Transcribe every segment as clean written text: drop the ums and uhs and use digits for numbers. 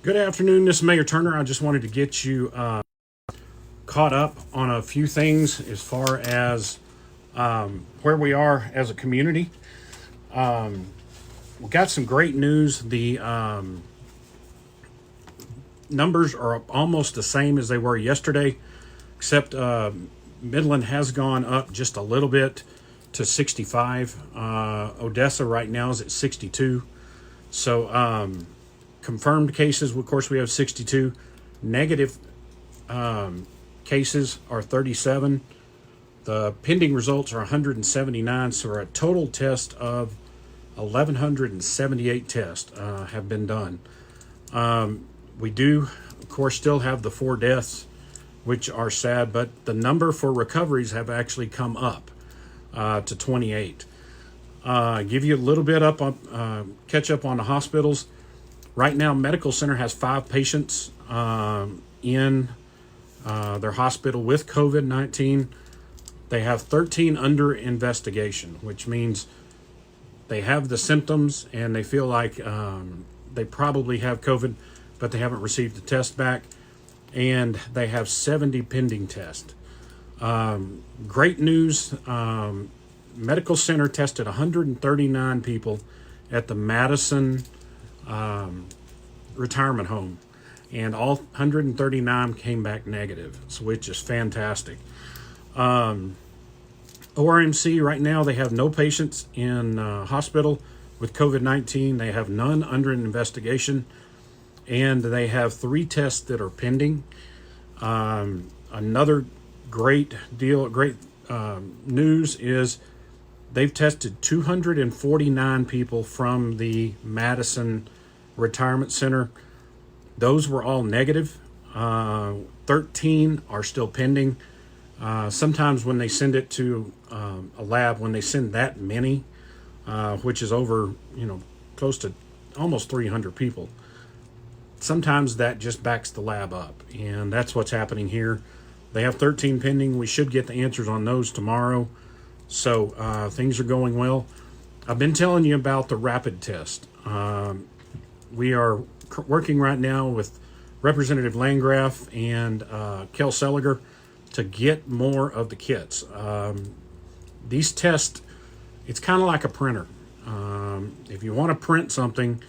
Good afternoon, this is Mayor Turner. I just wanted to get you caught up on a few things as far as where we are as a community. We got some great news. The numbers are almost the same as they were yesterday, except Midland has gone up just a little bit to 65. Odessa right now is at 62. So confirmed cases, of course, we have 62. Negative cases are 37. The pending results are 179. So our total test of 1,178 tests have been done. We do, of course, still have the 4 deaths, which are sad, but the number for recoveries have actually come up to 28. Give you a little bit up on catch up on the hospitals. Right now, Medical Center has 5 patients in their hospital with COVID-19. They have 13 under investigation, which means they have the symptoms and they feel like they probably have COVID, but they haven't received the test back. And they have 70 pending tests. Great news. Medical Center tested 139 people at the Madison retirement home, and all 139 came back negative, so which is fantastic. ORMC right now, they have no patients in hospital with COVID-19. They have none under investigation, and they have 3 tests that are pending. Another great news is they've tested 249 people from the Madison Retirement Center. Those were all negative. 13 are still pending. Sometimes when they send it to a lab, when they send that many, which is over, close to almost 300 people, sometimes that just backs the lab up, and that's what's happening here. They have 13 pending. We should get the answers on those tomorrow. So things are going well. I've been telling you about the rapid test. We are working right now with Representative Landgraf and Kel Seliger to get more of the kits. These tests, it's kind of like a printer. If you want to print something,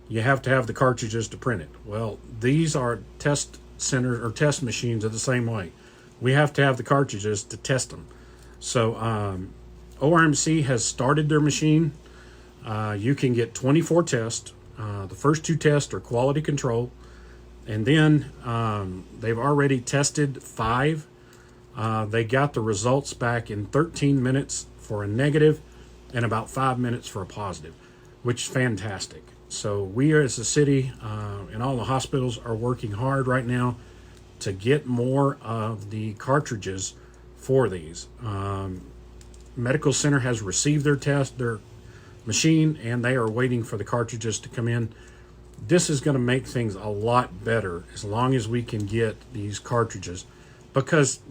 you have to have the cartridges to print it. Well, these are test centers or test machines are the same way. We have to have the cartridges to test them. So ORMC has started their machine. You can get 24 tests. The first 2 tests are quality control. And then they've already tested 5. They got the results back in 13 minutes for a negative and about 5 minutes for a positive, which is fantastic. So we as a city and all the hospitals are working hard right now to get more of the cartridges for these. Medical Center has received their machine, and they are waiting for the cartridges to come in. This is going to make things a lot better as long as we can get these cartridges, because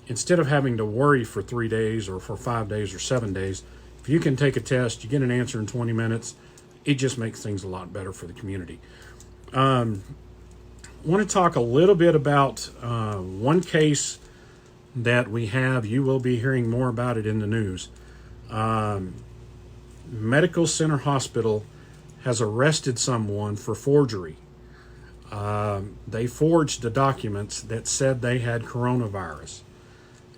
instead of having to worry for 3 days or for 5 days or 7 days, if you can take a test, you get an answer in 20 minutes, it just makes things a lot better for the community. I want to talk a little bit about one case that we have. You will be hearing more about it in the news. Medical Center Hospital has arrested someone for forgery. They forged the documents that said they had coronavirus.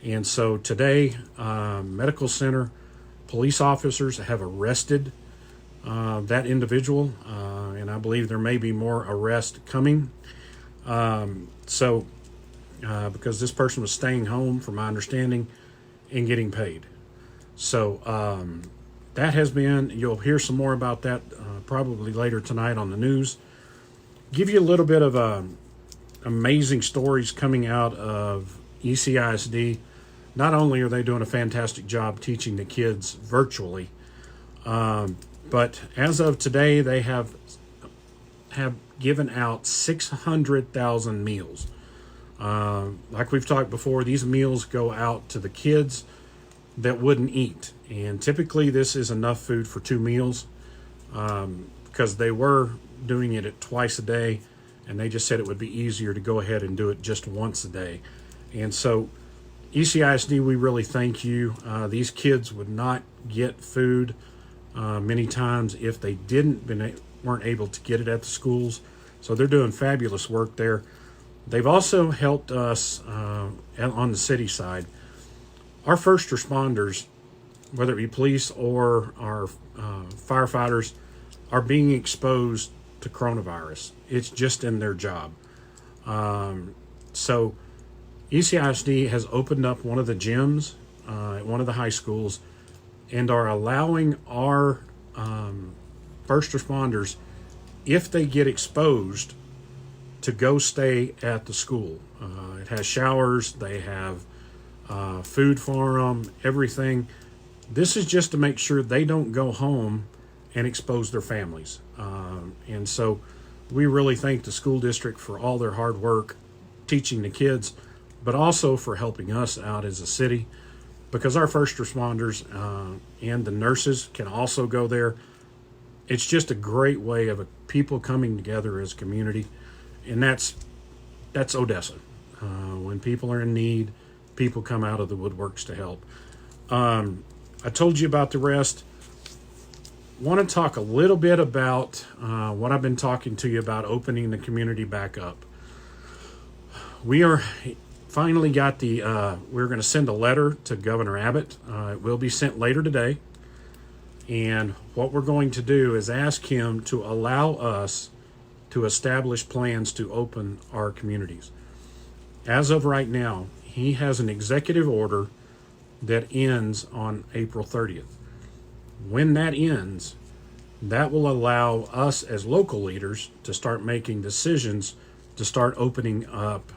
And so today, Medical Center police officers have arrested that individual, and I believe there may be more arrests coming. Because this person was staying home, from my understanding, and getting paid. So that has been, you'll hear some more about that probably later tonight on the news. Give you a little bit of amazing stories coming out of ECISD. Not only are they doing a fantastic job teaching the kids virtually, but as of today, they have given out 600,000 meals. Like we've talked before, these meals go out to the kids that wouldn't eat. And typically this is enough food for 2 meals, because they were doing it at twice a day and they just said it would be easier to go ahead and do it just once a day. And so ECISD, we really thank you. These kids would not get food many times if they weren't able to get it at the schools. So they're doing fabulous work there. They've also helped us on the city side. Our first responders, whether it be police or our firefighters, are being exposed to coronavirus. It's just in their job. So ECISD has opened up one of the gyms at one of the high schools and are allowing our first responders, if they get exposed, to go stay at the school. It has showers, they have food for them, everything. This is just to make sure they don't go home and expose their families. And so we really thank the school district for all their hard work teaching the kids, but also for helping us out as a city, because our first responders and the nurses can also go there. It's just a great way of people coming together as a community, and that's Odessa. When people are in need, people come out of the woodworks to help. I told you about the rest. Want to talk a little bit about what I've been talking to you about, opening the community back up. We are finally got we're going to send a letter to Governor Abbott. It will be sent later today. And what we're going to do is ask him to allow us to establish plans to open our communities. As of right now, he has an executive order that ends on April 30th. When that ends, that will allow us as local leaders to start making decisions to start opening up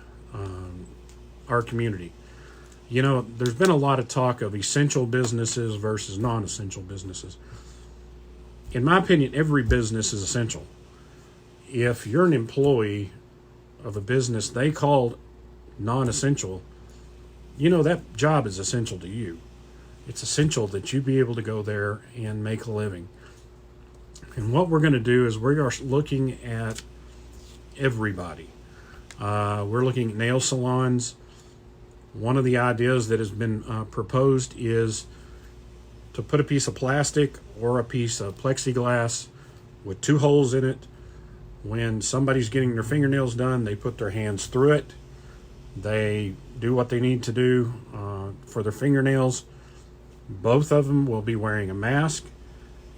our community. You know, there's been a lot of talk of essential businesses versus non-essential businesses. In my opinion, every business is essential. If you're an employee of a business they called non-essential, you know that job is essential to you. It's essential that you be able to go there and make a living. And what we're going to do is we are looking at everybody. We're looking at nail salons. One of the ideas that has been proposed is to put a piece of plastic or a piece of plexiglass with 2 holes in it. When somebody's getting their fingernails done, they put their hands through it. They do what they need to do for their fingernails. Both of them will be wearing a mask.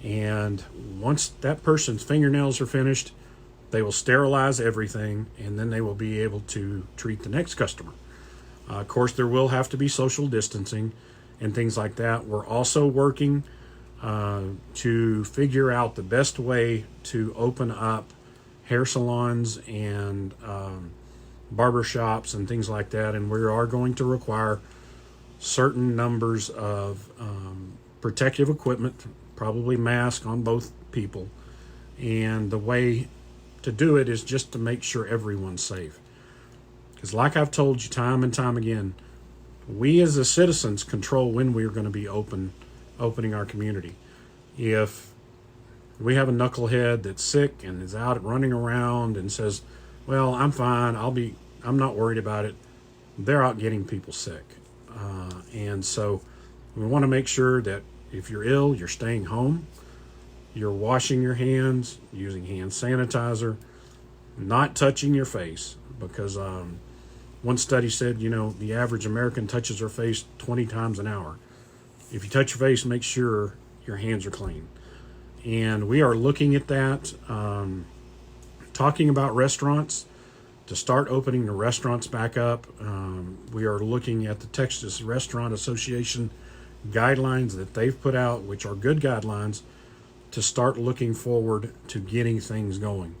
And once that person's fingernails are finished, they will sterilize everything, and then they will be able to treat the next customer. Of course, there will have to be social distancing and things like that. We're also working to figure out the best way to open up hair salons and barber shops and things like that. And we are going to require certain numbers of protective equipment, probably mask on both people. And the way to do it is just to make sure everyone's safe. Because like I've told you time and time again, we as the citizens control when we're going to be opening our community. If we have a knucklehead that's sick and is out running around and says, well, I'm fine, I'm not worried about it, they're out getting people sick. And so we want to make sure that if you're ill, you're staying home, you're washing your hands, using hand sanitizer, not touching your face, because one study said, the average American touches their face 20 times an hour. If you touch your face, make sure your hands are clean. And we are looking at that, talking about restaurants, to start opening the restaurants back up. We are looking at the Texas Restaurant Association guidelines that they've put out, which are good guidelines, to start looking forward to getting things going.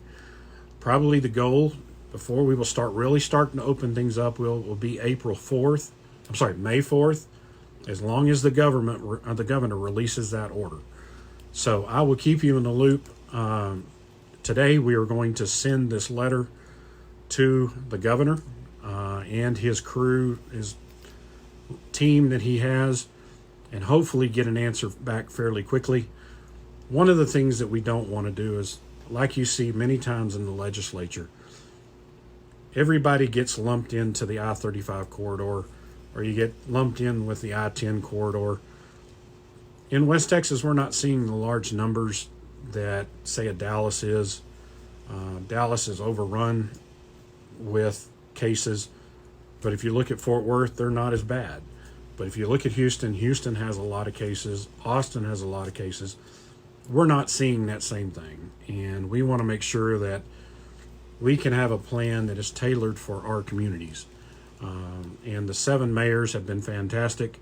Probably the goal before we will starting to open things up will be May 4th, as long as the governor releases that order. So I will keep you in the loop. Today we are going to send this letter to the governor and his crew, his team that he has, and hopefully get an answer back fairly quickly. One of the things that we don't want to do is, like you see many times in the legislature, everybody gets lumped into the I-35 corridor, or you get lumped in with the I-10 corridor. In West Texas, we're not seeing the large numbers that, say, a Dallas is. Dallas is overrun with cases, but if you look at Fort Worth, they're not as bad. But if you look at Houston, Houston has a lot of cases. Austin has a lot of cases. We're not seeing that same thing, and we want to make sure that we can have a plan that is tailored for our communities. And the 7 mayors have been fantastic.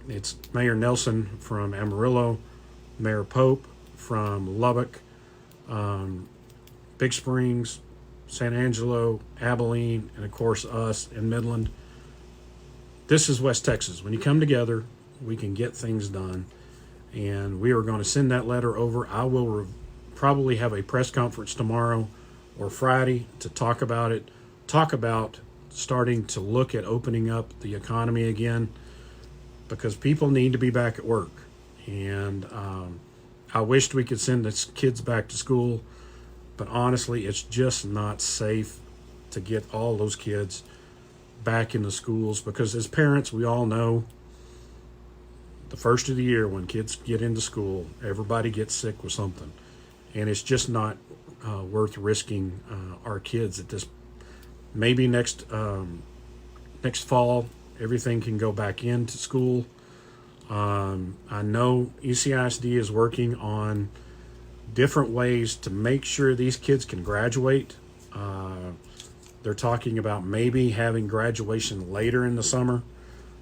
It's Mayor Nelson from Amarillo, Mayor Pope from Lubbock, Big Springs, San Angelo, Abilene, and of course us in Midland. This is West Texas. When you come together, we can get things done. And we are going to send that letter over. I will probably have a press conference tomorrow or Friday to talk about it, talk about starting to look at opening up the economy again, because people need to be back at work. And I wished we could send the kids back to school, but honestly, it's just not safe to get all those kids back in the schools, because as parents, we all know the first of the year when kids get into school, everybody gets sick with something, and it's just not worth risking our kids at this. Maybe next fall, everything can go back into school. I know ECISD is working on different ways to make sure these kids can graduate. They're talking about maybe having graduation later in the summer,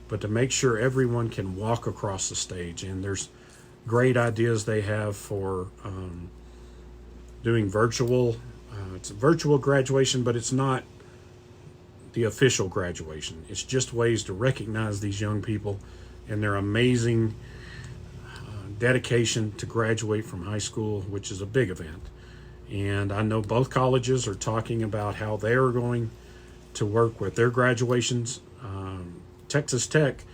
but to make sure everyone can walk across the stage. And there's great ideas they have for doing virtual. It's a virtual graduation, but it's not the official graduation. It's just ways to recognize these young people and their amazing dedication to graduate from high school, which is a big event. And I know both colleges are talking about how they are going to work with their graduations. Texas Tech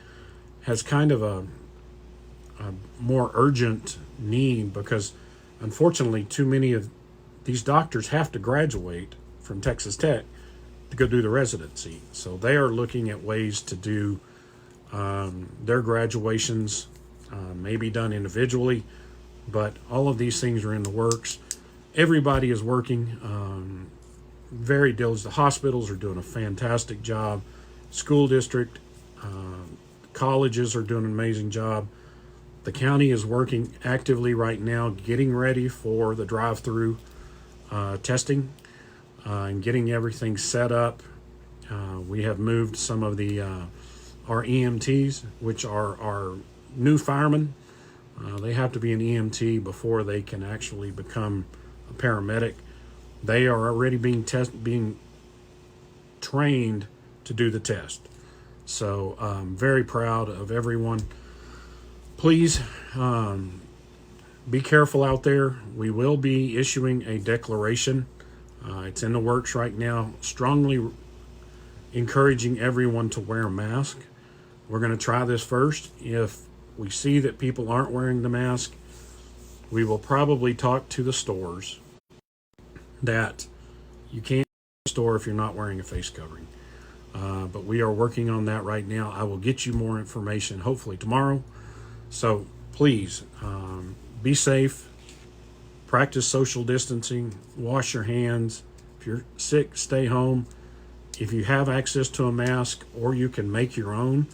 has kind of a more urgent need, because unfortunately too many of these doctors have to graduate from Texas Tech to go do the residency. So they are looking at ways to do their graduations, maybe done individually, but all of these things are in the works. Everybody is working very diligent. The hospitals are doing a fantastic job. School district, colleges are doing an amazing job. The county is working actively right now, getting ready for the drive-through testing and getting everything set up. We have moved some of the our EMTs, which are our new firemen. They have to be an EMT before they can actually become a paramedic. They are already being trained to do the test. So I'm very proud of everyone. Please be careful out there. We will be issuing a declaration. It's in the works right now, strongly encouraging everyone to wear a mask. We're going to try this first. If we see that people aren't wearing the mask, we will probably talk to the stores that you can't go to the store if you're not wearing a face covering. But we are working on that right now. I will get you more information hopefully tomorrow. So please be safe, practice social distancing, wash your hands. If you're sick, stay home. If you have access to a mask or you can make your own,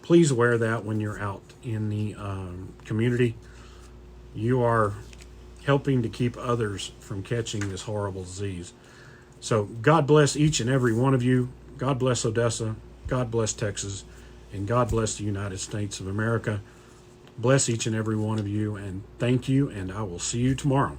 please wear that when you're out in the community. You are helping to keep others from catching this horrible disease. So God bless each and every one of you. God bless Odessa. God bless Texas. And God bless the United States of America. Bless each and every one of you. And thank you. And I will see you tomorrow.